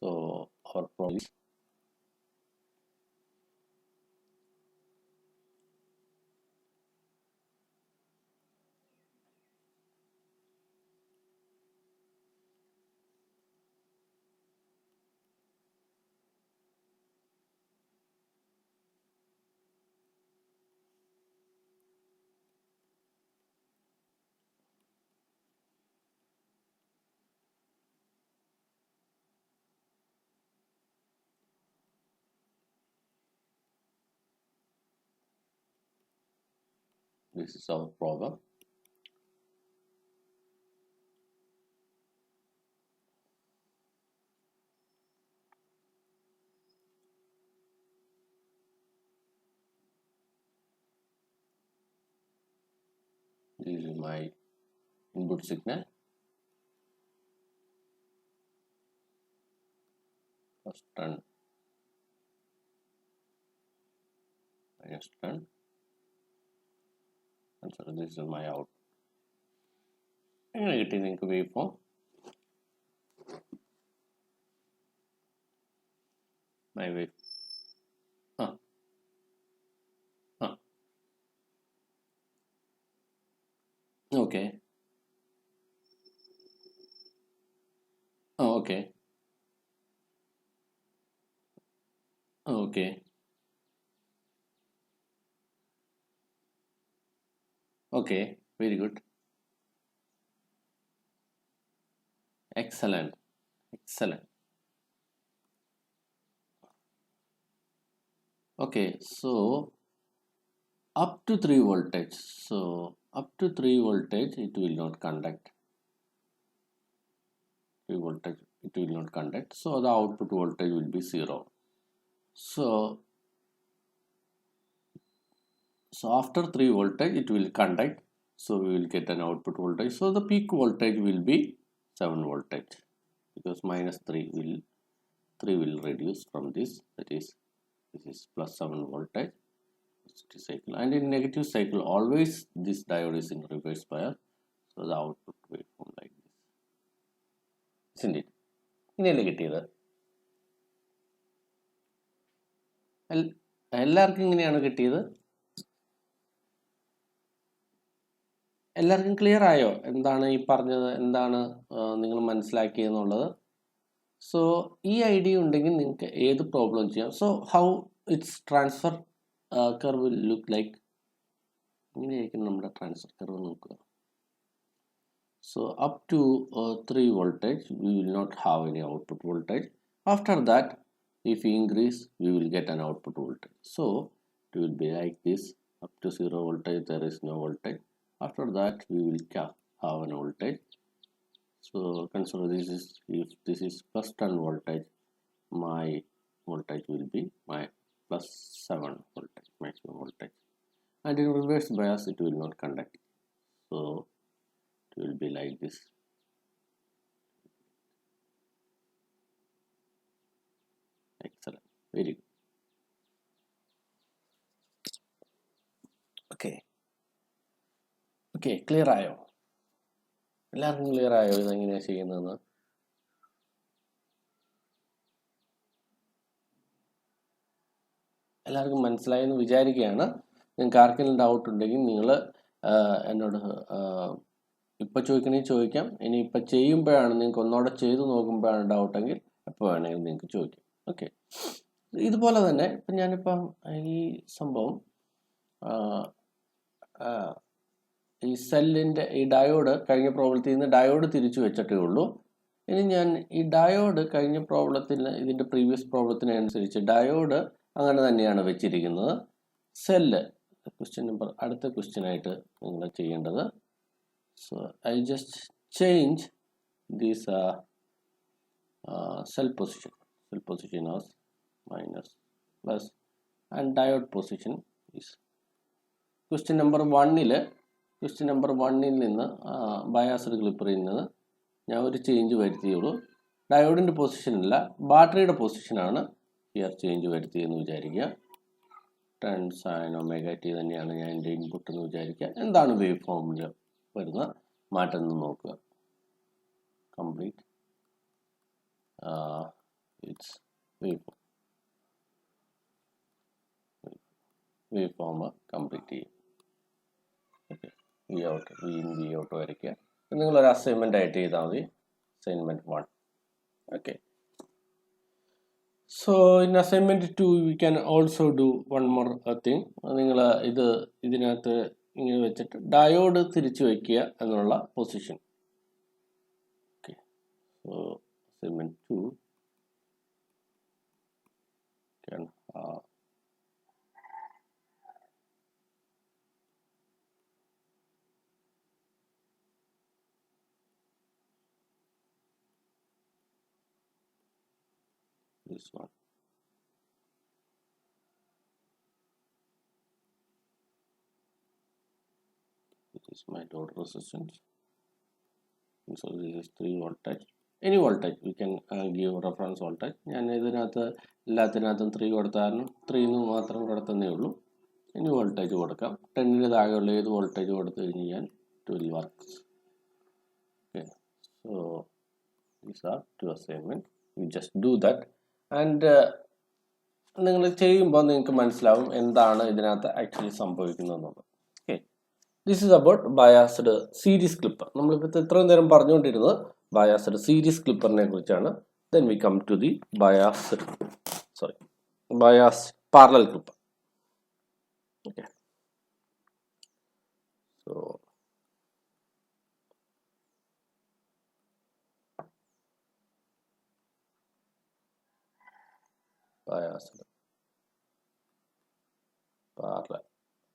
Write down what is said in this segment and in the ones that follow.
So our problem is this is our problem. This is my input signal. First turn, minus turn, and so this is my out. Negative link waveform. My wave. Okay. Oh, okay. Okay. Okay. Very good. Excellent. Excellent. Okay. So up to 3 voltage. So up to 3 voltage, it will not conduct. 3 voltage, it will not conduct. So the output voltage will be 0. So after 3 voltage, it will conduct. So we will get an output voltage. So the peak voltage will be 7 voltage because minus 3 will reduce from this. That is, this is plus 7 voltage cycle, and in negative cycle always this diode is in reverse bias. So the output waveform like this, isn't it? ഇങ്ങനെയല്ലേ കിട്ടിയത്? എല്ലാവർക്കും ഇങ്ങനെയാണ് കിട്ടിയത്? എല്ലാവർക്കും clear ആയോ എന്താണ് ഈ പറഞ്ഞത്, എന്താണ് നിങ്ങൾ മനസ്സിലാക്കിയെന്നുള്ളത്? സോ ഈ ഐഡിയ ഉണ്ടെങ്കിൽ നിങ്ങൾക്ക് ഏത് പ്രോബ്ലം ചെയ്യാം. So how it's transfer curve will look like. ഇങ്ങനെയായിരിക്കും നമ്മുടെ ട്രാൻസ്ഫർ കർവ് നോക്കുക. So up to 3 voltage, we will not have any output voltage. After that, if we increase, we will get an output voltage. So it will be like this. Up to 0 voltage, there is no voltage. After that, we will have an voltage. So consider this is, if this is plus 10 voltage, my voltage will be my plus 7 voltage, maximum voltage. And in reverse bias, it will not conduct. So it will be like this. Excellent. Very good. Okay. Okay, clear ആയോ? എല്ലാവർക്കും clear ആയോ ഇതെങ്ങനെയാണ് ചെയ്യുന്നതെന്ന്? എല്ലാവർക്കും മനസ്സിലായെന്ന് വിചാരിക്കുകയാണ്. നിങ്ങൾക്ക് ആർക്കെങ്കിലും ഡൗട്ട് ഉണ്ടെങ്കിൽ നിങ്ങൾ എന്നോട് ഇപ്പം ചോദിക്കണമെങ്കിൽ ചോദിക്കാം. ഇനി ഇപ്പം ചെയ്യുമ്പോഴാണ്, നിങ്ങൾക്ക് ഒന്നോടെ ചെയ്ത് നോക്കുമ്പോഴാണ് ഡൗട്ടെങ്കിൽ എപ്പോൾ വേണമെങ്കിലും നിങ്ങൾക്ക് ചോദിക്കാം. ഓക്കെ. ഇതുപോലെ തന്നെ ഇപ്പം ഞാനിപ്പം ഈ സംഭവം ഈ സെല്ലിൻ്റെ ഈ ഡയോഡ് കഴിഞ്ഞ പ്രോബ്ലത്തിൽ നിന്ന് ഡയോഡ് തിരിച്ചു വെച്ചിട്ടേ ഉള്ളൂ. ഇനി ഞാൻ ഈ ഡയോഡ് കഴിഞ്ഞ പ്രോബ്ലത്തിന്, ഇതിൻ്റെ പ്രീവിയസ് പ്രോബ്ലത്തിനനുസരിച്ച് ഡയോഡ് അങ്ങനെ തന്നെയാണ് വെച്ചിരിക്കുന്നത്. സെല്ല് ക്വസ്റ്റ്യൻ നമ്പർ, അടുത്ത ക്വസ്റ്റ്യനായിട്ട് നിങ്ങൾ ചെയ്യേണ്ടത്, so I just change this cell position as minus plus and diode position is question number 1ൽ നിന്ന് ബയാസ്ഡ് ക്ലിപ്പറിൽ നിന്ന് ഞാൻ ഒരു ചേഞ്ച് വരുത്തിയുള്ളൂ. ഡയോഡിൻ്റെ പൊസിഷനല്ല, ബാറ്ററിയുടെ പൊസിഷനാണ് ഹിയർ ചേഞ്ച് വരുത്തിയെന്ന് വിചാരിക്കുക. 10 sin omega t തന്നെയാണ് ഞാൻ എൻ്റെ ഇൻപുട്ട് എന്ന് വിചാരിക്കുക. എന്താണ് വേവ് ഫോമിൽ വരുന്ന മാറ്റം എന്ന് നോക്കുക. കംപ്ലീറ്റ് its waveform complete ചെയ്യും. ഓക്കെ, വി ഔട്ട് വരയ്ക്കുക. നിങ്ങളൊരു അസൈൻമെൻ്റ് ആയിട്ട് ചെയ്താൽ മതി. Assignment 1. Okay, so in assignment 2 we can also do one more thing. നിങ്ങൾ ഇതിനകത്ത് ഇങ്ങനെ വെച്ചിട്ട് ഡയോഡ് തിരിച്ചു വയ്ക്കുക എന്നുള്ള position. Okay, so assignment 2 can this one. This is my load resistance. So this is 3 voltage. Any voltage we can give reference voltage. ഞാൻ ഇതിനകത്ത് എല്ലാത്തിനകത്തും 3 കൊടുത്താലും 3 മാത്രം കൊടുത്തതേ ഉള്ളൂ. ഇനി വോൾട്ടേജ് കൊടുക്കാം. 10 താഴെയുള്ള ഏത് വോൾട്ടേജ് കൊടുത്തു കഴിഞ്ഞാൽ it will work. Okay, so these are 2 assignments. You just do that and നിങ്ങൾ ചെയ്യുമ്പോൾ നിങ്ങൾക്ക് മനസ്സിലാവും എന്താണ് ഇതിനകത്ത് ആക്ച്വലി സംഭവിക്കുന്നതെന്നുള്ളത്. Okay, this is about biased series clipper. നമ്മളിപ്പോൾ ഇത്രയും നേരം പറഞ്ഞുകൊണ്ടിരുന്നത് ബയാസ്ഡ് സീരീസ് ക്ലിപ്പറിനെ കുറിച്ചാണ്. Then we come to the biased parallel clipper. Okay, so biased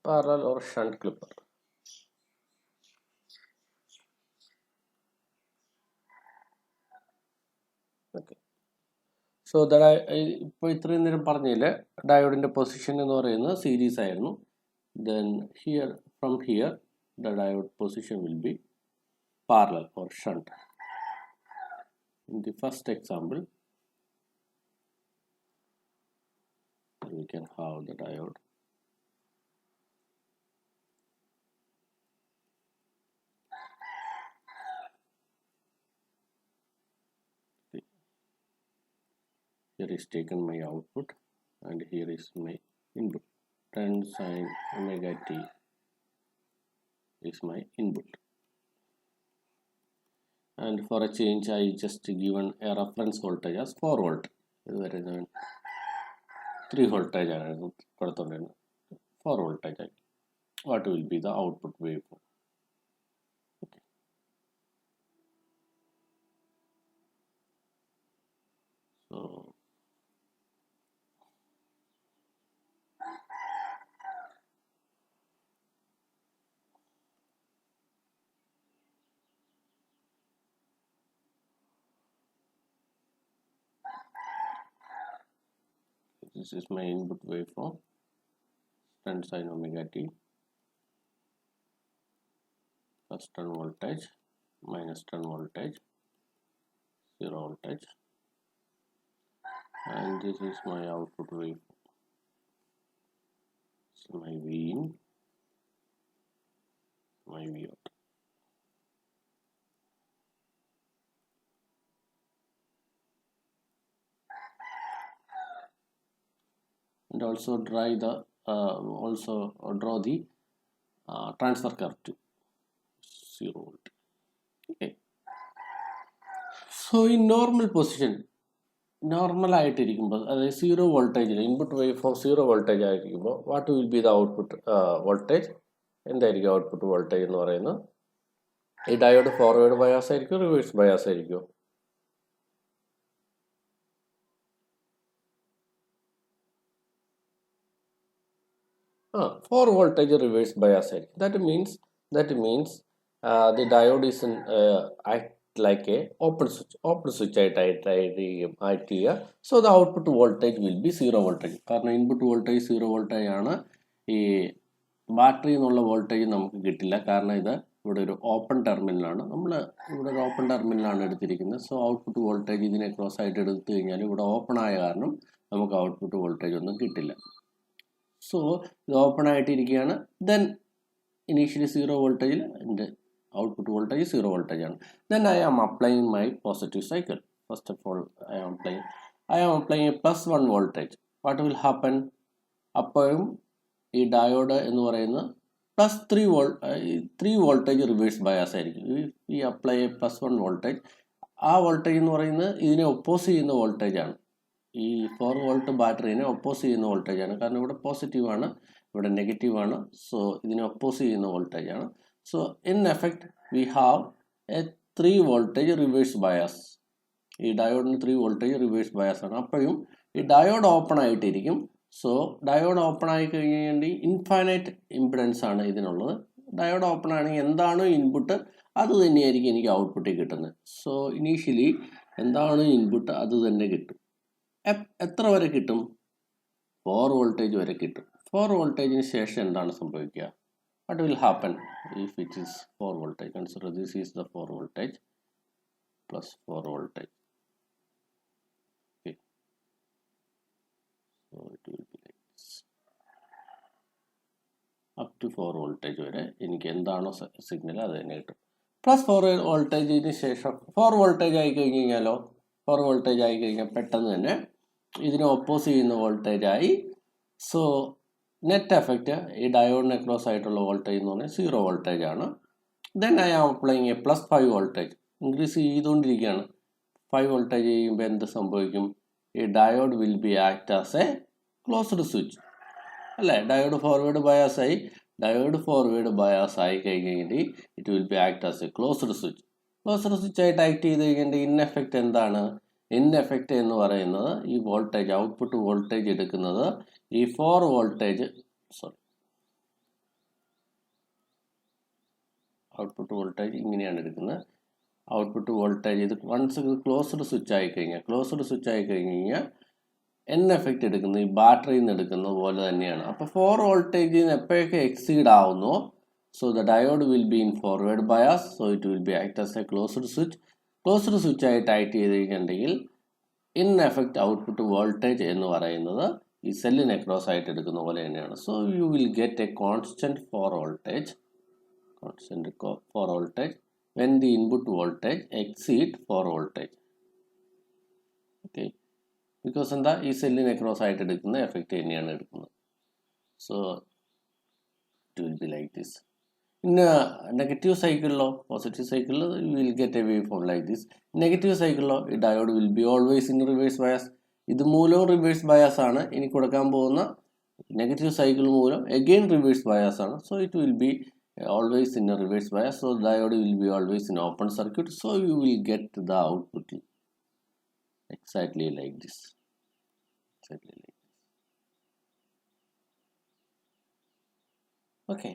parallel or shunt clipper. Okay, so that ഇപ്പോൾ ഇത്രയും നേരം പറഞ്ഞതിൽ ഡയോഡിൻ്റെ പൊസിഷൻ എന്ന് പറയുന്നത് സീരീസ് ആയിരുന്നു. Then here from here the diode position will be parallel or shunt. In the first example we can have the diode. Here is taken my output and here is my input. 10 sin omega t is my input. And for a change I just given a reference voltage as 4 volt. ഇതുവരെ ഞാൻ 3 voltage ആണ് കൊടുത്തോണ്ടിരുന്നത്. 4 voltage ആയി. What will be the output waveform? Okay. So this is my input waveform, 10 sin omega t, plus 10 voltage, minus 10 voltage, 0 voltage, and this is my output waveform. This is my V in, my V out. And also draw the transfer curve to 0 volt. Okay, so in normal position, normal ആയിട്ടിരിക്കുമ്പോൾ അതായത് 0 വോൾട്ടേജിൽ input wave form 0 voltage ആയിരിക്കുമ്പോൾ what will be the output voltage? എന്തായിരിക്കും output voltage എന്ന് പറയുന്നത്? ഈ diode forward bias ആയിരിക്കും, reverse bias ആയിരിക്കും? For voltage reverse bias ആയിരിക്കും. That means the diode is act like a open switch ആയിട്ട്. So the output voltage will be 0 voltage. കാരണം input voltage 0 voltage ആണ്. ഈ ബാറ്ററി എന്നുള്ള വോൾട്ടേജ് നമുക്ക് കിട്ടില്ല, കാരണം ഇത് ഇവിടെ ഒരു ഓപ്പൺ ടെർമിനലാണ്. നമ്മൾ ഇവിടെ ഒരു ഓപ്പൺ ടെർമിനലാണ് എടുത്തിരിക്കുന്നത്. സോ ഔട്ട്പുട്ട് വോൾട്ടേജ് ഇതിനെ ക്രോസ് ആയിട്ട് എടുത്തു കഴിഞ്ഞാൽ ഇവിടെ ഓപ്പൺ ആയ കാരണം നമുക്ക് ഔട്ട്പുട്ട് വോൾട്ടേജ് ഒന്നും കിട്ടില്ല. സോ ഇത് ഓപ്പൺ ആയിട്ടിരിക്കുകയാണ്. ദെൻ ഇനീഷ്യലി 0 വോൾട്ടേജിൽ എൻ്റെ ഔട്ട്പുട്ട് വോൾട്ടേജ് 0 വോൾട്ടേജ് ആണ്. Then I am applying my positive cycle. First of all I am applying I am applying a +1 voltage. What will happen? അപ്പോഴും ഈ ഡയോഡ് എന്ന് പറയുന്നത് +3 വോൾട്ടേജ് റിവേഴ്സ് ബയാസ് ആയിരിക്കും. ഈ apply +1 voltage, ആ വോൾട്ടേജ് എന്ന് പറയുന്നത് ഇതിനെ ഒപ്പോസ് ചെയ്യുന്ന വോൾട്ടേജാണ്. ഈ 4 വോൾട്ട് ബാറ്ററിനെ ഒപ്പോസ് ചെയ്യുന്ന വോൾട്ടേജാണ്. കാരണം ഇവിടെ പോസിറ്റീവാണ്, ഇവിടെ നെഗറ്റീവാണ്. സോ ഇതിനെ ഒപ്പോസ് ചെയ്യുന്ന വോൾട്ടേജാണ്. So in effect we have a 3 voltage reverse bias. ഈ ഡയോഡിന് 3 വോൾട്ടേജ് റിവേഴ്സ് ബയാസ് ആണ്. അപ്പോഴും ഈ ഡയോഡ് ഓപ്പൺ ആയിട്ടിരിക്കും. സോ ഡയോഡ് ഓപ്പൺ ആയി കഴിഞ്ഞാൽ ഇൻഫൈനൈറ്റ് ഇമ്പിഡൻസ് ആണ് ഇതിനുള്ളത്. ഡയോഡ് ഓപ്പൺ ആണെങ്കിൽ എന്താണോ ഇൻപുട്ട് അത് തന്നെയായിരിക്കും എനിക്ക് ഔട്ട്പുട്ടിൽ കിട്ടുന്നത്. സോ ഇനീഷ്യലി എന്താണ് ഇൻപുട്ട് അത് തന്നെ കിട്ടും. എത്ര വരെ കിട്ടും? 4 വോൾട്ടേജ് വരെ കിട്ടും. 4 വോൾട്ടേജിന് ശേഷം എന്താണ് സംഭവിക്കുക? What will happen if it is 4 voltage? Consider this is the 4 voltage plus 4 voltage. Okay. So it will be like this. Up to 4 voltage വരെ എനിക്ക് എന്താണോ സിഗ്നൽ അത് തന്നെ കിട്ടും. +4 വോൾട്ടേജിന് ശേഷം 4 വോൾട്ടേജ് ആയി കഴിഞ്ഞ് കഴിഞ്ഞാലോ, 4 വോൾട്ടേജ് ആയി കഴിഞ്ഞാൽ പെട്ടെന്ന് തന്നെ ഇതിനെ ഒപ്പോസ് ചെയ്യുന്ന വോൾട്ടേജായി. സോ നെറ്റ് എഫക്റ്റ് ഈ ഡയോഡിന് അക്രോസ് ആയിട്ടുള്ള വോൾട്ടേജ് എന്ന് പറഞ്ഞാൽ 0 വോൾട്ടേജ് ആണ്. Then I am applying a +5 voltage. Increase ചെയ്തുകൊണ്ടിരിക്കുകയാണ്. 5 വോൾട്ടേജ് ചെയ്യുമ്പോൾ എന്ത് സംഭവിക്കും? ഈ diode will be act as a closed switch അല്ലേ? ഡയോഡ് ഫോർവേഡ് ബയാസ് ആയി. ഡയോഡ് ഫോർവേഡ് ബയാസ് ആയി കഴിഞ്ഞിട്ട് it will be act as a closed switch. Closed switch ആയിട്ട് ആക്ട് ചെയ്ത് കഴിഞ്ഞിട്ട് ഇൻ എഫക്റ്റ് എന്താണ്? ഇൻ എഫക്റ്റ് എന്ന് പറയുന്നത് ഈ വോൾട്ടേജ്, ഔട്ട്പുട്ട് വോൾട്ടേജ് എടുക്കുന്നത് ഈ 4 വോൾട്ടേജ് ഔട്ട്പുട്ട് വോൾട്ടേജ് ഇങ്ങനെയാണ് എടുക്കുന്നത്. ഔട്ട്പുട്ട് വോൾട്ടേജ് ഇത് വൺസ് ക്ലോസ്ഡ് സ്വിച്ച് ആയി കഴിഞ്ഞാൽ എൻ എഫക്റ്റ് എടുക്കുന്നത് ഈ ബാറ്ററിയിൽ നിന്ന് എടുക്കുന്നത് പോലെ തന്നെയാണ്. അപ്പോൾ 4 വോൾട്ടേജിൽ നിന്ന് എപ്പോഴൊക്കെ എക്സീഡ് ആവുന്നോ, so the diode will be in forward bias. So it will be act as a closed switch. Closed switch ആയിട്ട് ആക്ട് ചെയ്ത് കഴിഞ്ഞിട്ടുണ്ടെങ്കിൽ ഇൻ എഫക്റ്റ് ഔട്ട്പുട്ട് വോൾട്ടേജ് എന്ന് പറയുന്നത് ഈ സെല്ലിനെ ക്രോസ് ആയിട്ട് എടുക്കുന്ന പോലെ തന്നെയാണ്. So you will get A constant 4 voltage when the input voltage exceed 4 voltage. Okay, because എന്താ ഈ സെല്ലിനെ ക്രോസ് ആയിട്ട് എടുക്കുന്ന എഫക്റ്റ് തന്നെയാണ് എടുക്കുന്നത്. So it will be like this. പിന്നെ നെഗറ്റീവ് സൈക്കിളിലോ പോസിറ്റീവ് സൈക്കിളിൽ you will get a wave form like this. Negative സൈക്കിളിലോ ഈ diode will be always in reverse bias. ഇത് മൂലവും റിവേഴ്സ് ബയാസ് ആണ്. ഇനി കൊടുക്കാൻ പോകുന്ന നെഗറ്റീവ് സൈക്കിൾ മൂലം അഗെയിൻ റിവേഴ്സ് ബയാസ് ആണ്. So it will be always in a reverse bias. So diode will be always in open circuit. So you will get the output exactly like this. Okay.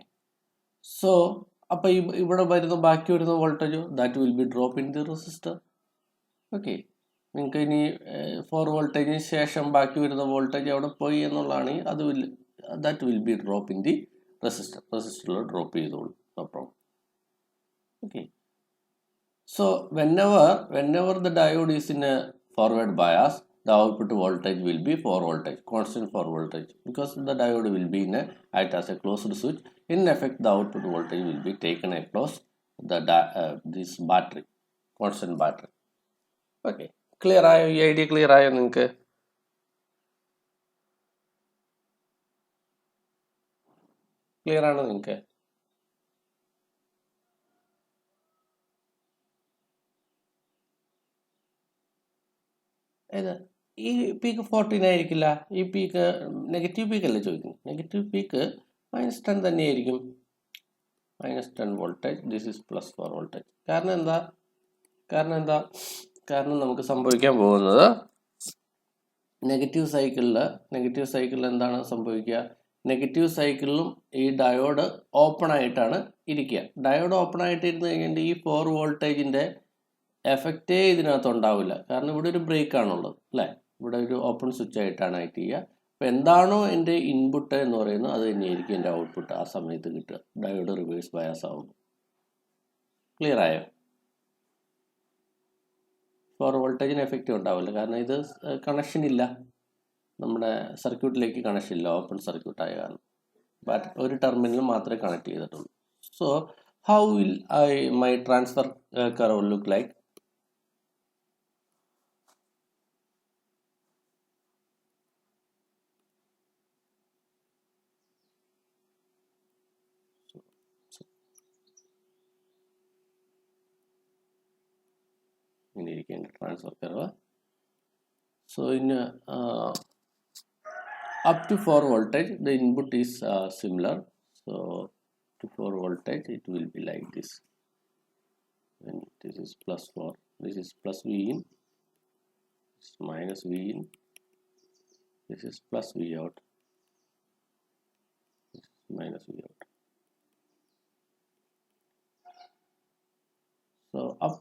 So അപ്പോൾ ഇവിടെ വരുന്ന ബാക്കി വരുന്ന വോൾട്ടേജോ that will be drop in the resistor. Okay, നിങ്ങൾക്ക് ഇനി 4 വോൾട്ടേജിന് ശേഷം ബാക്കി വരുന്ന വോൾട്ടേജ് എവിടെ പോയി എന്നുള്ളതാണെങ്കിൽ അത് that will be drop in the റെസിസ്റ്ററിൽ ഡ്രോപ്പ് ചെയ്തോളൂ. No problem. Okay, so whenever the diode is in a forward bias, the output voltage will be 4 voltage, constant 4 voltage, because the diode will be in a act as a closed switch. In effect, the output voltage will be taken across this battery, constant battery. Okay, clear ആയോ? ഈ idea clear ആയോ നിങ്ങൾക്ക്? Clear ആണോ നിങ്ങൾക്ക്? ഏത് ഈ peak 14 ആയിരിക്കില്ല. ഈ പീക്ക് നെഗറ്റീവ് പീക്ക് അല്ലേ ചോദിക്കുന്നത്? നെഗറ്റീവ് പീക്ക് -10 തന്നെയായിരിക്കും. -10 വോൾട്ടേജ്. This is +4 voltage. കാരണം നമുക്ക് സംഭവിക്കാൻ പോകുന്നത് നെഗറ്റീവ് സൈക്കിളിൽ എന്താണ് സംഭവിക്കുക? നെഗറ്റീവ് സൈക്കിളിലും ഈ ഡയോഡ് ഓപ്പൺ ആയിട്ടാണ് ഇരിക്കുക. ഡയോഡ് ഓപ്പൺ ആയിട്ട് ഇരുന്ന് കഴിഞ്ഞിട്ട് ഈ 4 വോൾട്ടേജിൻ്റെ എഫക്റ്റേ ഇതിനകത്ത് ഉണ്ടാവില്ല. കാരണം ഇവിടെ ഒരു ബ്രേക്ക് ആണുള്ളത് അല്ലേ? ഇവിടെ ഒരു ഓപ്പൺ സ്വിച്ച് ആയിട്ടാണ് ആക്ട് ചെയ്യുക. അപ്പോൾ എന്താണോ എൻ്റെ ഇൻപുട്ട് എന്ന് പറയുന്നത് അത് തന്നെയായിരിക്കും എൻ്റെ ഔട്ട്പുട്ട് ആ സമയത്ത് കിട്ടുക. ഡയോഡ് റിവേഴ്സ് ബയാസ് ആവുന്നു. ക്ലിയർ ആയോ? 4 വോൾട്ടേജിന് എഫക്റ്റ് ഉണ്ടാവില്ല. കാരണം ഇത് കണക്ഷൻ ഇല്ല, നമ്മുടെ സർക്യൂട്ടിലേക്ക് കണക്ഷൻ ഇല്ല, ഓപ്പൺ സർക്യൂട്ട് ആയ കാരണം. ബട്ട് ഒരു ടെർമിനൽ മാത്രമേ കണക്ട് ചെയ്തിട്ടുള്ളൂ. So how will my transfer curve look like? ഇങ്ങനെ ഇരിക്കേണ്ട transfer curve. So in up to 4 voltage the input is similar. So to 4 voltage it will be like this, and this is plus 4, this is plus V in, this is minus V in, this is plus V out, this is minus V out. So up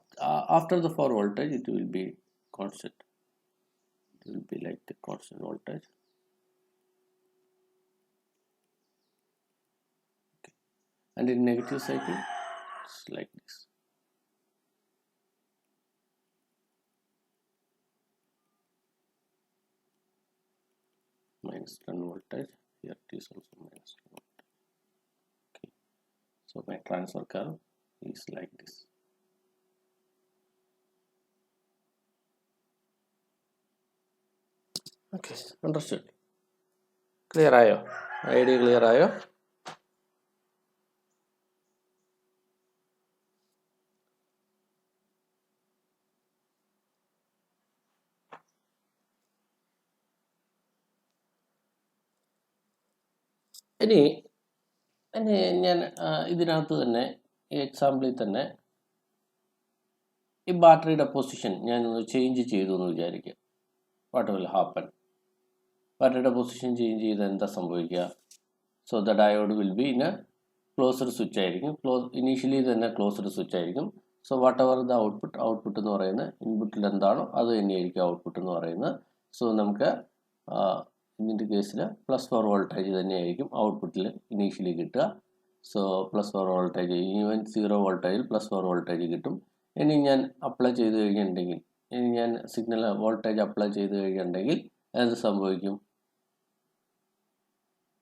after the 4 voltage it will be constant, it will be like the constant voltage. Okay. And in negative cycle it's like this. Minus 10 voltage, here it is also minus 10 voltage. Okay, so my transfer curve is like this. Okay, understood. Clear ആയോ? Idea clear ആയോ? ഇനി ഞാൻ ഇതിനകത്ത് തന്നെ ഈ എക്സാമ്പിളിൽ തന്നെ ഈ ബാറ്ററിയുടെ പൊസിഷൻ ഞാനൊന്ന് ചേഞ്ച് ചെയ്തു എന്ന് വിചാരിക്കുക. What will happen? ബാറ്ററിയുടെ പൊസിഷൻ ചേഞ്ച് ചെയ്ത് എന്താ സംഭവിക്കുക? So the diode will be in A closed switch ആയിരിക്കും. ഇനീഷ്യലി തന്നെ ക്ലോസ്ഡ് സ്വിച്ച് ആയിരിക്കും. So what ever the output എന്ന് പറയുന്നത് ഇൻപുട്ടിൽ എന്താണോ അത് തന്നെയായിരിക്കും ഔട്ട്പുട്ട് എന്ന് പറയുന്നത്. സോ നമുക്ക് ഇതിൻ്റെ കേസിൽ +4 വോൾട്ടേജ് തന്നെയായിരിക്കും ഔട്ട്പുട്ടിൽ ഇനീഷ്യലി കിട്ടുക. സോ +4 വോൾട്ടേജ്, ഈവൻ 0 വോൾട്ടേജിൽ +4 വോൾട്ടേജ് കിട്ടും. ഇനി ഞാൻ അപ്ലൈ ചെയ്ത് കഴിഞ്ഞിട്ടുണ്ടെങ്കിൽ, ഇനി ഞാൻ സിഗ്നൽ വോൾട്ടേജ് അപ്ലൈ ചെയ്ത് കഴിഞ്ഞിട്ടുണ്ടെങ്കിൽ എന്ത് സംഭവിക്കും?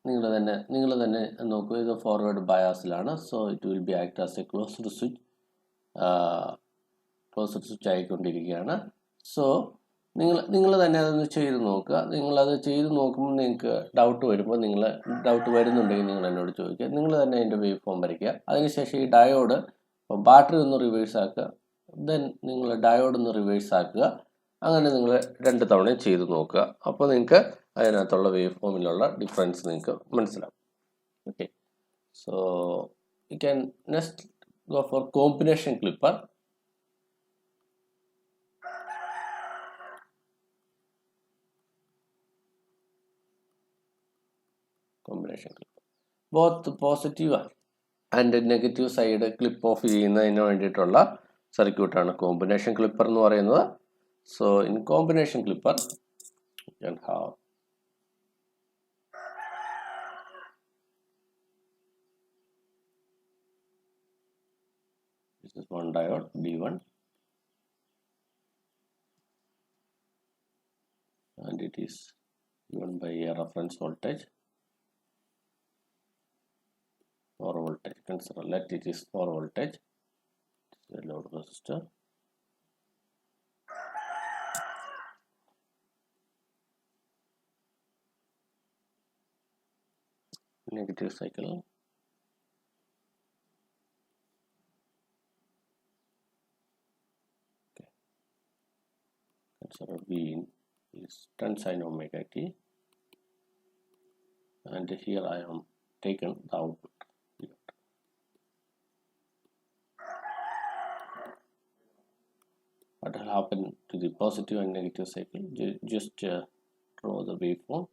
നിങ്ങൾ തന്നെ നോക്കൂ. ഇത് ഫോർവേഡ് ബയാസിലാണ്. So it will be act as a closed switch ആയിക്കൊണ്ടിരിക്കുകയാണ്. സോ നിങ്ങൾ തന്നെ അതൊന്ന് ചെയ്ത് നോക്കുക. നിങ്ങളത് ചെയ്ത് നോക്കുമ്പോൾ നിങ്ങൾക്ക് ഡൗട്ട് വരുന്നുണ്ടെങ്കിൽ നിങ്ങൾ എന്നോട് ചോദിക്കുക. നിങ്ങൾ തന്നെ അതിൻ്റെ വേവ് ഫോം വരയ്ക്കുക. അതിനുശേഷം ഈ ഡയോഡ് ബാറ്ററി ഒന്ന് റിവേഴ്സ് ആക്കുക, ദെൻ നിങ്ങൾ ഡയോഡ് ഒന്ന് റിവേഴ്സ് ആക്കുക. അങ്ങനെ നിങ്ങൾ 2 തവണയും ചെയ്ത് നോക്കുക. അപ്പോൾ നിങ്ങൾക്ക് അതിനകത്തുള്ള വേവ് ഫോമിലുള്ള ഡിഫറൻസ് നിങ്ങൾക്ക് മനസ്സിലാവും. Okay, so you can next go for combination clipper. Combination clipper both positive and negative side clip of ചെയ്യുന്നതിന് വേണ്ടിയിട്ടുള്ള സർക്യൂട്ടാണ് കോമ്പിനേഷൻ ക്ലിപ്പർ എന്ന് പറയുന്നത്. So in combination clipper you can have this is one diode D1, and it is given by a reference voltage 4 voltage. Consider let it is 4 voltage. This is a load resistor. Negative cycle. Okay. Consider V in is 10 sin omega t, and here I am taken the output. What will happen to the positive and negative cycle? Just draw the waveform.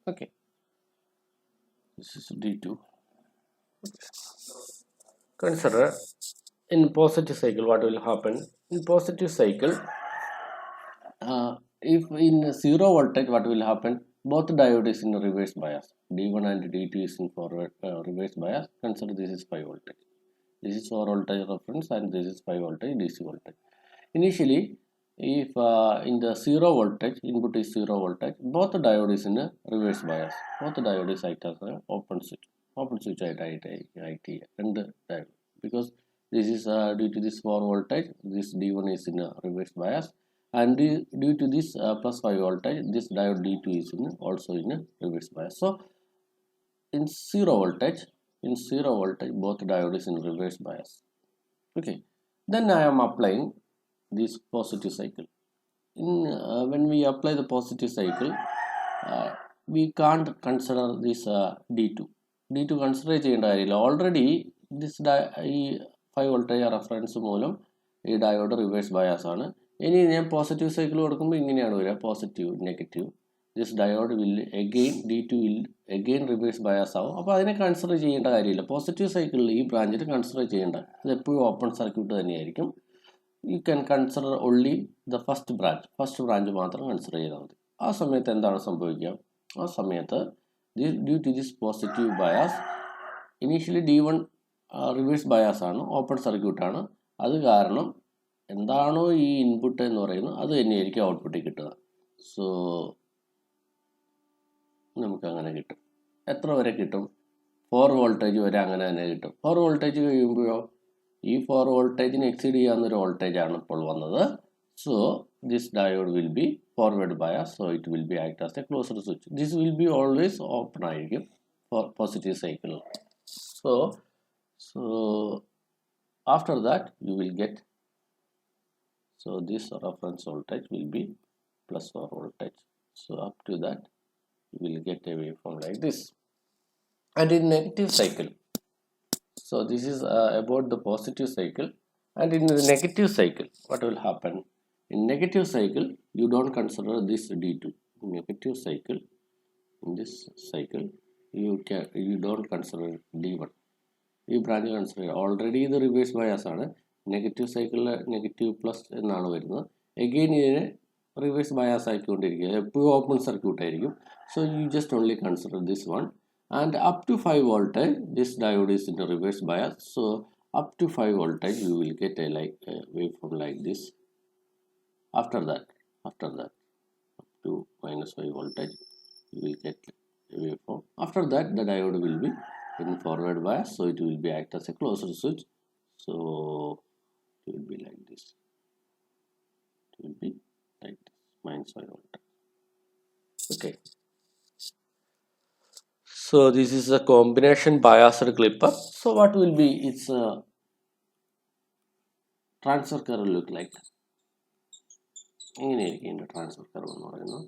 Okay, this is D2. Consider in positive cycle what will happen. In positive cycle, if in 0 voltage what will happen, both diode is in reverse bias. D1 and D2 is in forward reverse bias. Consider this is 5 voltage, this is 4 voltage reference, and this is 5 voltage DC voltage. Initially if in the 0 voltage, input is 0 voltage, both the diode is in a reverse bias. Both the diode is act as an open switch. Open switch IT and diode. Because this is due to this 4 voltage, this D1 is in a reverse bias, and due to this plus 5 voltage, this diode D2 is also in a reverse bias. So in 0 voltage, both diode is in reverse bias. Okay, then I am applying this positive cycle. When we apply the positive cycle, we can't consider this D2 consider ചെയ്യേണ്ട കാര്യമില്ല. Already this ഈ 5 voltage reference മൂലം ഈ diode reverse bias ആണ്. ഇനി ഞാൻ positive cycle കൊടുക്കുമ്പോൾ ഇങ്ങനെയാണ് വരിക, positive negative. This diode will again D2 will again reverse bias ആവും. അപ്പോൾ അതിനെ കൺസിഡർ ചെയ്യേണ്ട കാര്യമില്ല. പോസിറ്റീവ് സൈക്കിളിൽ ഈ ബ്രാഞ്ചിൽ കൺസിഡർ ചെയ്യേണ്ട, ഇത് എപ്പോഴും ഓപ്പൺ സർക്യൂട്ട് തന്നെയായിരിക്കും. You can consider only the first branch മാത്രം കൺസിഡർ ചെയ്താൽ മതി. ആ സമയത്ത് എന്താണ് സംഭവിക്കുക? ആ സമയത്ത് due to this positive bias, initially D1 reverse bias ആണ്, ഓപ്പൺ സർക്യൂട്ടാണ്. അത് കാരണം എന്താണോ ഈ ഇൻപുട്ട് എന്ന് പറയുന്നത് അത് തന്നെയായിരിക്കും ഔട്ട്പുട്ടിൽ കിട്ടുക. സോ നമുക്കങ്ങനെ കിട്ടും. എത്ര വരെ കിട്ടും? 4 വോൾട്ടേജ് വരെ അങ്ങനെ തന്നെ കിട്ടും. 4 വോൾട്ടേജ് കഴിയുമ്പോഴോ ഈ 4 വോൾട്ടേജിന് എക്സീഡ് ചെയ്യാവുന്നൊരു വോൾട്ടേജ് ആണ് ഇപ്പോൾ വന്നത്. So this diode will be forward bias, so it will be act as a closed switch. This will be always open ആയിരിക്കും for positive cycle. So after that you will get, so this reference voltage will be plus 4 voltage. So up to that you will get a waveform like this. And in negative cycle, so this is about the positive cycle. And in the negative cycle, what will happen? In negative cycle, you don't consider this D2. In negative cycle, in this cycle, you don't consider D1. ഈ branch consider ചെയ്യുക. Already ഇത് reverse bias ആണ്. Negative സൈക്കിളിൽ negative plus എന്നാണ് വരുന്നത്. Again ഇതിനെ reverse bias ആക്കിക്കൊണ്ടിരിക്കുക, എപ്പോഴും open circuit ആയിരിക്കും. So you just only consider this one. And up to 5 voltage, this diode is in a reverse bias. So up to 5 voltage, you will get a waveform like this. After that, up to minus 5 voltage, you will get a waveform. After that, the diode will be in forward bias, so it will be act as a closed switch. So it will be like this. It will be like this, minus 5 voltage. Okay. So this is a combination biased clipper. So what will be its transfer curve look like? ഇങ്ങനെയായിരിക്കും ഇതിൻ്റെ transfer curve എന്ന് പറയുന്നത്.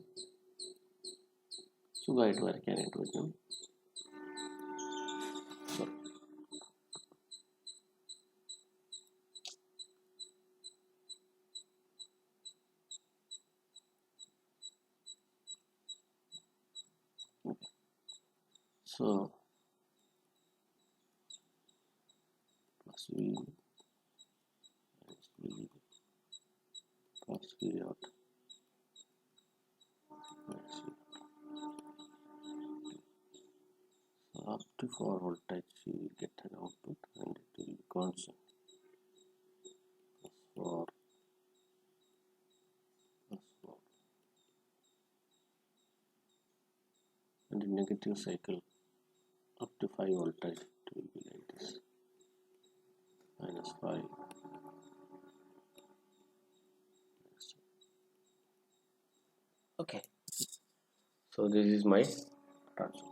സുഖമായിട്ട് വരയ്ക്കാനായിട്ട് പറ്റും. So plus V out. So up to 4 voltage you will get an output and it will be constant. Plus 4 and in negative cycle up to 5 voltage it will be like this, minus 5. Okay, so this is my transfer.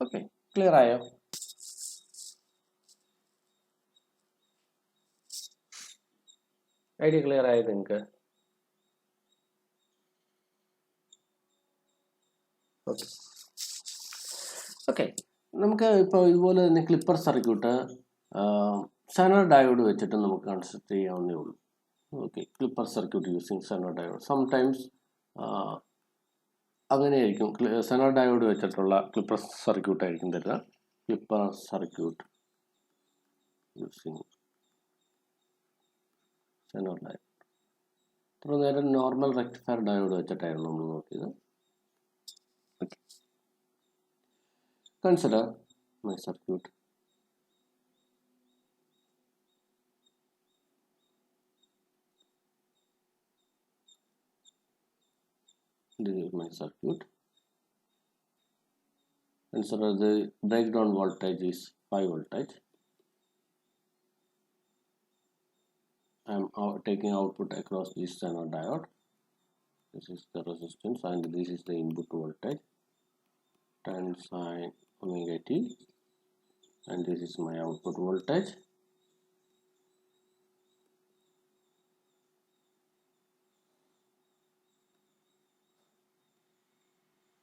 Okay, clear ആയോ? Idea clear ആയോ നിങ്ങൾക്ക്? Okay okay, നമുക്ക് ഇപ്പോൾ ഇതുപോലെ തന്നെ clipper circuit Zener diode വെച്ചിട്ട് നമുക്ക് construct ചെയ്യാവുന്നേ ഉള്ളൂ. Okay, clipper circuit using Zener diode. Sometimes അങ്ങനെയായിരിക്കും, സെനർ ഡയോഡ് വെച്ചിട്ടുള്ള ക്ലിപ്പർ സർക്യൂട്ട് ആയിരിക്കും തരുക. Clipper circuit using Zener diode. ഇത്ര നേരം നോർമൽ റെക്ടിഫയർ ഡയോഡ് വെച്ചിട്ടായിരുന്നു നമ്മൾ നോക്കിയത്. Okay, Consider my circuit. This is my circuit. Consider the breakdown voltage is 5 voltage. I am taking output across this Zener diode. This is the resistance and this is the input voltage. 10 sine omega t, and this is my output voltage.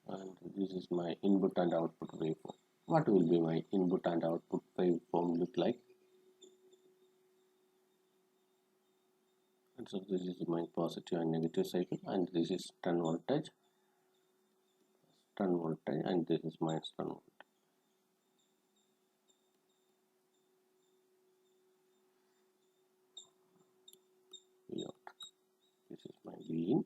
And this is my input and output waveform. What will be my input and output waveform look like? And so this is my positive and negative cycle, and this is 10 voltage, and this is minus 10 voltage. This is my V in.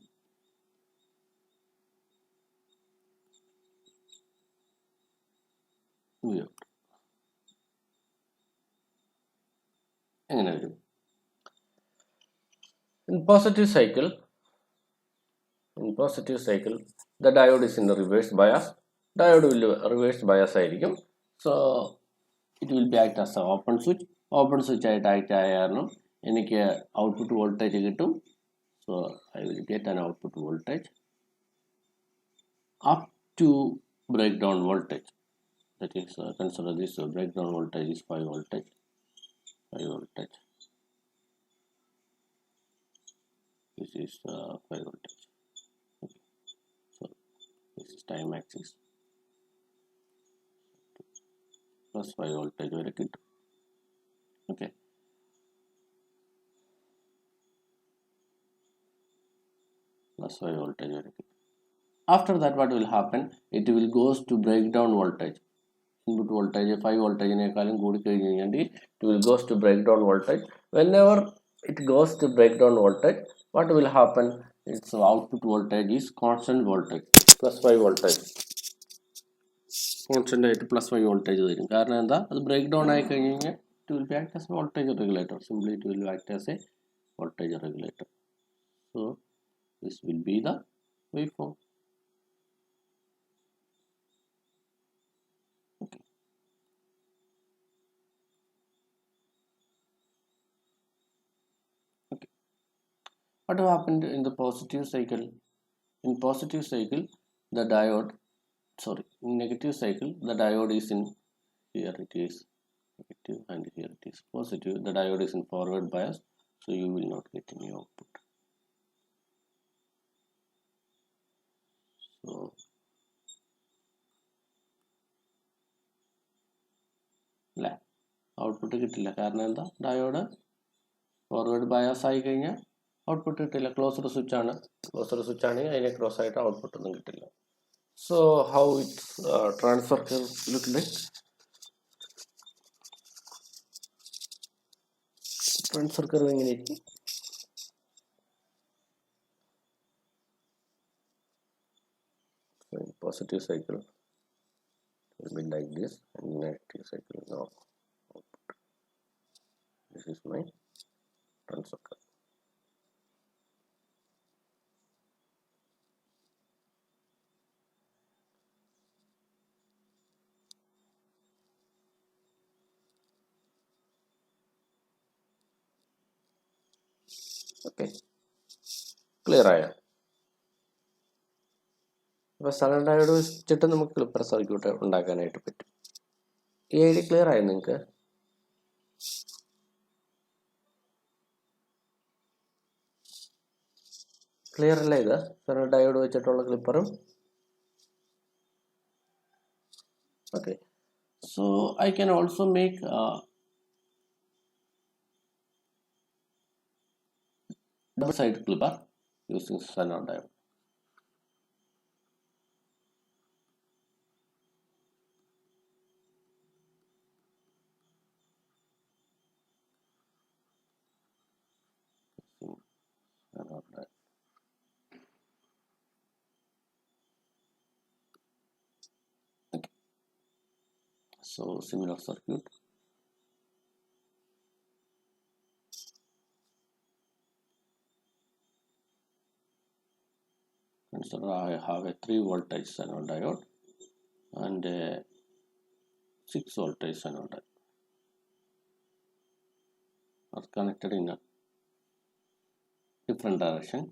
V out. എങ്ങനെ വരും? In positive cycle, the diode is in the reverse bias. Diode will reverse bias ആയിരിക്കും. So it will be act as an open switch. Open switch ആയിട്ട് act ആയ കാരണം എനിക്ക് output voltage കിട്ടും. So I will get an output voltage up to breakdown voltage. That is, consider this breakdown voltage is 5 voltage. 5 voltage. This is 5 voltage. Okay. So this is time axis. Plus 5 voltage വരെ കിട്ടും. Okay. Plus 5 voltage വരെ കിട്ടും. After that, what will happen? It will goes to breakdown voltage. Input voltage 5 voltage നേക്കാളും കൂടി കഴിഞ്ഞ് കഴിഞ്ഞാൽ it will goes to breakdown voltage. Whenever it goes to breakdown voltage, what will happen? Its output voltage is constant voltage, plus 5 voltage. Constant ആയിട്ട് plus 5 voltage തരും. കാരണം എന്താ? അത് breakdown ആയി കഴിഞ്ഞ് കഴിഞ്ഞാൽ it will act as a voltage regulator. Simply it will act as a voltage regulator. So this will be the waveform. Okay. What happened in the positive cycle? In positive cycle, the diode, in negative cycle, the diode is in, here it is negative and here it is positive. The diode is in forward bias, so you will not get any output. So output കിട്ടില്ല. കാരണം എന്താ? Diode forward bias ആയി കഴിഞ്ഞാൽ output കിട്ടില്ല. Closed switch ആണെങ്കിൽ അതിനെ cross ആയിട്ട് output ഒന്നും കിട്ടില്ല. So how its transfer curve look like? Transfer curve എങ്ങനെയായിരിക്കും? So in positive cycle it will be like this, and negative cycle now output. This is my transfer curve. Okay, clear ആയ? അപ്പോൾ silent diode വെച്ചിട്ട് നമുക്ക് clipper circuit ഉണ്ടാക്കാനായിട്ട് പറ്റും. ഈ idea clear ആയോ നിങ്ങൾക്ക്? ക്ലിയർ അല്ലേ ഇത്? സൈലന്റ് ഡയോഡ് വെച്ചിട്ടുള്ള ക്ലിപ്പറും. Okay, so I can also make double side clipper using Zener diode. Okay. So similar circuit. Consider I have a 3 voltage xenon diode and a 6 voltage xenon diode are connected in a different direction.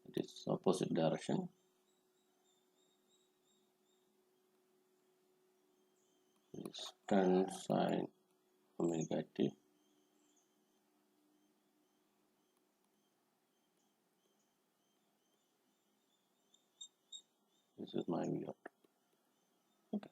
It is opposite direction. Is 10 sine omega t. This is my view. Okay.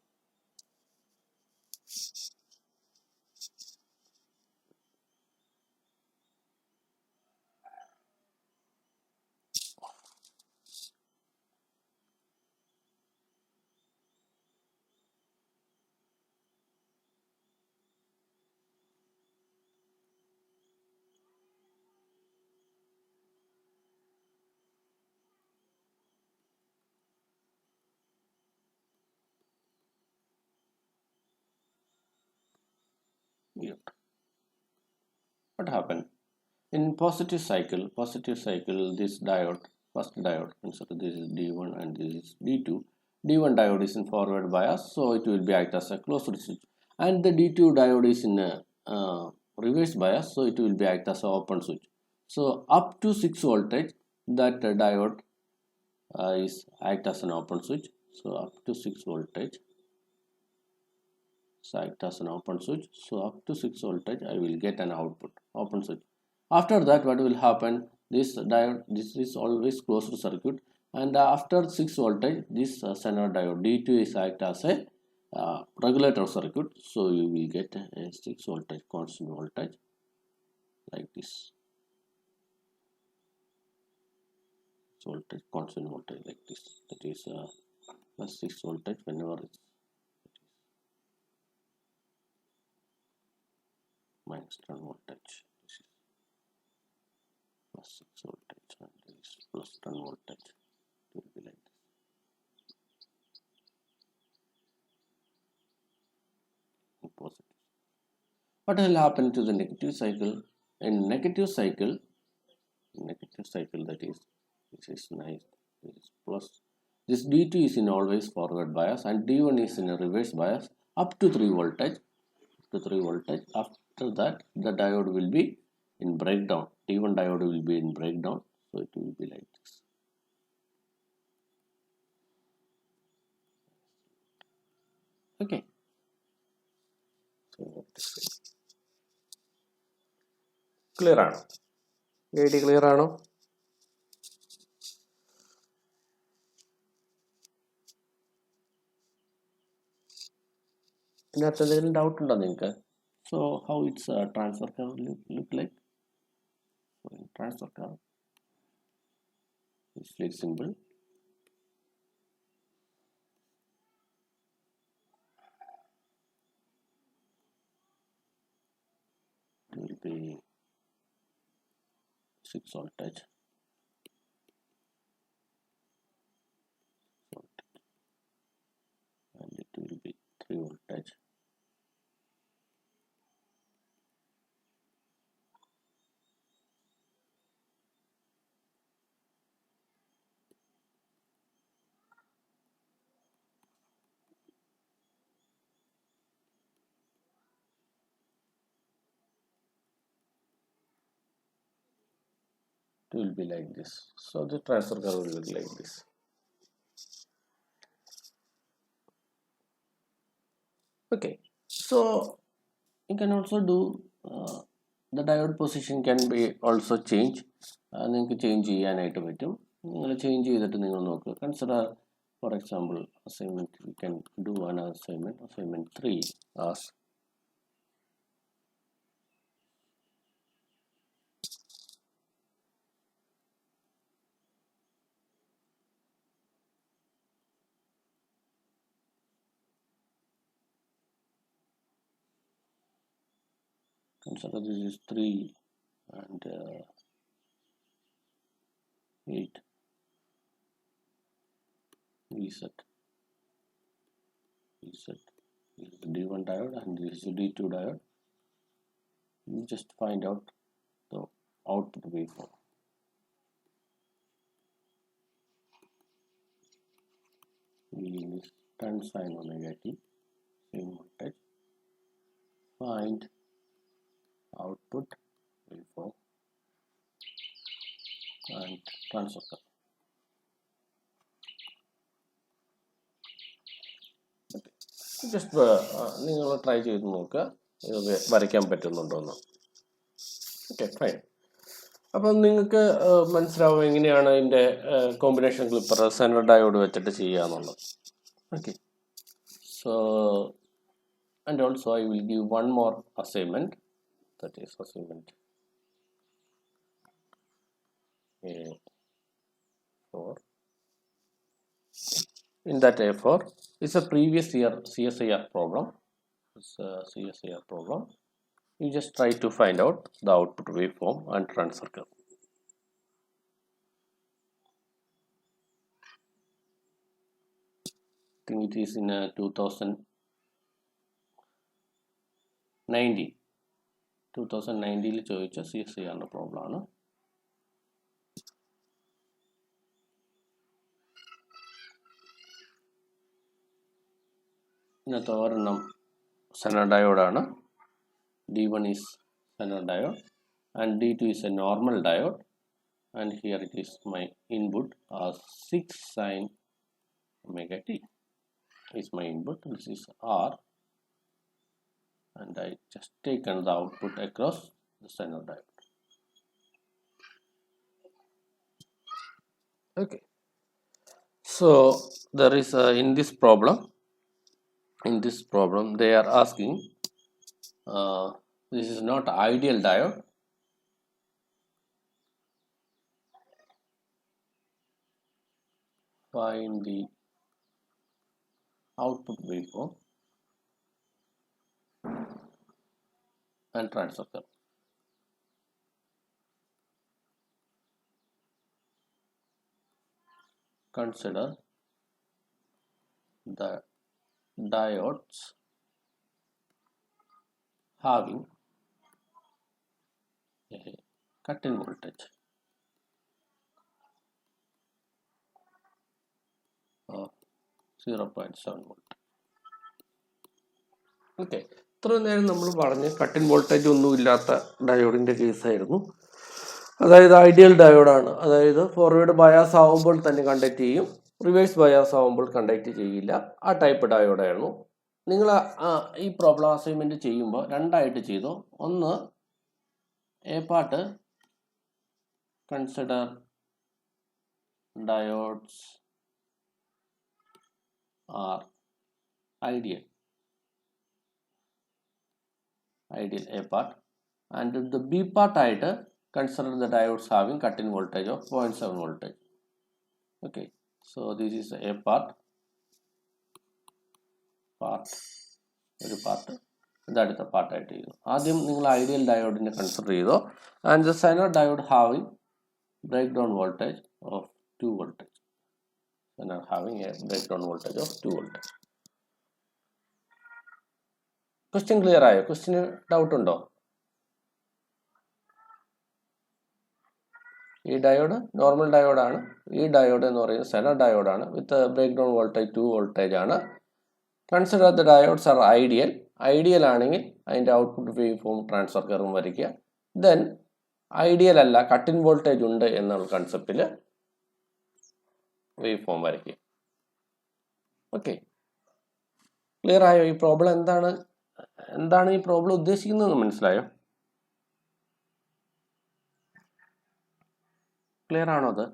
Yeah. What happened? In positive cycle, this diode, first diode, consider this is D1 and this is D2. D1 diode is in forward bias, so it will be act as a closed switch. And the D2 diode is in a reverse bias, so it will be act as an open switch. So up to 6 voltage, that diode is act as an open switch. So up to 6 voltage, so act as an open switch. So up to 6 voltage, I will get an output open switch. After that, what will happen? This diode, this is always closed circuit, and after 6 voltage, this Zener diode D2 is act as a regulator circuit. So you will get a 6 voltage constant voltage like this. Voltage constant voltage like this. That is plus 6 voltage whenever it's minus 10 voltage. This is plus 6 voltage and this is plus 10 voltage. It will be like this. Positive. What will happen to the negative cycle? In negative cycle that is, which is nice, this is plus. This D2 is in always forward bias and D1 is in a reverse bias up to 3 voltage. After that, the diode will be in breakdown. D1 diode will be in breakdown, so it will be like this. Okay. So clear ആണോ? ID clear ആണോ? ഇതിനകത്ത് എന്തെങ്കിലും doubt ഉണ്ടോ നിങ്ങൾക്ക്? So how its transfer curve look like? So in transfer curve, it's very simple. It will be 6 voltage, and it will be 3 voltage. It will be like this. So the transfer curve will look like this. Okay, so you can also do the diode position can be also change. നിങ്ങൾക്ക് change ചെയ്യാനായിട്ട് പറ്റും. നിങ്ങൾ change ചെയ്തിട്ട് നിങ്ങൾ നോക്കുക. Consider for example assignment, you can do one assignment 3 as consider this is 3 and 8 V set This is D1 diode and this is D2 diode. You just find out the output waveform. V is 10 sine omega t, same voltage. Find output waveform and transfer curve. Just നിങ്ങൾ try ചെയ്ത് നോക്കുക ഇത് വരയ്ക്കാൻ പറ്റുന്നുണ്ടോയെന്ന്. Okay fine. അപ്പം നിങ്ങൾക്ക് മനസ്സിലാവും എങ്ങനെയാണ് ഇതിൻ്റെ കോമ്പിനേഷൻ ക്ലിപ്പർ സെൻട്രൽ ഡയോഡ് വെച്ചിട്ട് ചെയ്യുക എന്നുള്ളത്. Okay, so and also I will give one more assignment, that is assignment A4. In that A4 is a previous year CSIR problem. It's a CSIR problem. You just try to find out the output waveform and transfer curve. I think it is in 2019 ചോദിച്ച CSIR problem ആണ്. ഇതിനകത്ത് ഒരെണ്ണം Zener ഡയോഡാണ്. D1 is Zener diode and D2 is a normal diode, and here it is my input 6 sine omega t is my input. This is R, and I just taken the output across the Zener diode. Okay, so there is in this problem they are asking this is not ideal diode. Find the output waveform and transfer curve. Consider the diodes having a cut-in voltage of 0.7 volt. Okay, ഇത്രയും നേരം നമ്മൾ പറഞ്ഞ് കട്ടിൻ voltage ഒന്നും ഇല്ലാത്ത ഡയോഡിൻ്റെ കേസായിരുന്നു. അതായത് ideal ഡയോഡാണ്. അതായത് forward bias ആവുമ്പോൾ തന്നെ കണ്ടക്ട് ചെയ്യും, റിവേഴ്സ് ബയാസ് ആവുമ്പോൾ കണ്ടക്ട് ചെയ്യില്ല. ആ ടൈപ്പ് ഡയോഡായിരുന്നു. നിങ്ങൾ ഈ പ്രോബ്ലം അസൈൻമെൻറ്റ് ചെയ്യുമ്പോൾ രണ്ടായിട്ട് ചെയ്തോ. ഒന്ന്, A part consider diodes are ideal A part, and the B part ആയിട്ട് consider the diodes having cut-in voltage of 0.7 voltage. Okay, so this is A part ഒരു പാർട്ട്, ഇതടുത്ത പാർട്ടായിട്ട് ചെയ്തു. ആദ്യം നിങ്ങൾ ഐഡിയൽ ഡയോഡിനെ കൺസിഡർ ചെയ്തോ. And the zener diode having breakdown voltage of 2 voltage. Zener having a breakdown voltage of 2 voltage. Question clear ആയോ? ക്വസ്റ്റ്യന് ഡൗട്ട് ഉണ്ടോ? ഈ ഡയോഡ് നോർമൽ ഡയോഡാണ്. ഈ ഡയോഡ് എന്ന് പറയുന്നത് സെനർ ഡയോഡാണ് with breakdown voltage 2 voltage ആണ്. Consider the diodes are ideal ആണെങ്കിൽ അതിൻ്റെ ഔട്ട്പുട്ട് വേവ് ഫോം ട്രാൻസ്ഫർ കർവും വരയ്ക്കുക. ദെൻ ഐഡിയൽ അല്ല, കട്ടിൻ വോൾട്ടേജ് ഉണ്ട് എന്നുള്ള കൺസെപ്റ്റിൽ വേവ് ഫോം വരയ്ക്കുക. ഓക്കെ, ക്ലിയർ ആയോ? ഈ പ്രോബ്ലം എന്താണ് ഈ പ്രോബ്ലം ഉദ്ദേശിക്കുന്നതെന്ന് മനസ്സിലായോ? ക്ലിയർ ആണോ അത്?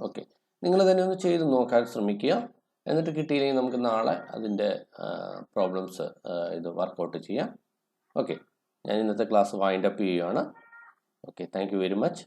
ഓക്കെ, നിങ്ങൾ തന്നെ ഒന്ന് ചെയ്ത് നോക്കാൻ ശ്രമിക്കുക. എന്നിട്ട് കിട്ടിയില്ലെങ്കിൽ നമുക്ക് നാളെ അതിൻ്റെ പ്രോബ്ലംസ് ഇത് വർക്കൗട്ട് ചെയ്യാം. ഓക്കെ, ഞാൻ ഇന്നത്തെ ക്ലാസ് വൈൻഡ് അപ്പ് ചെയ്യുകയാണ്. Okay, thank you very much.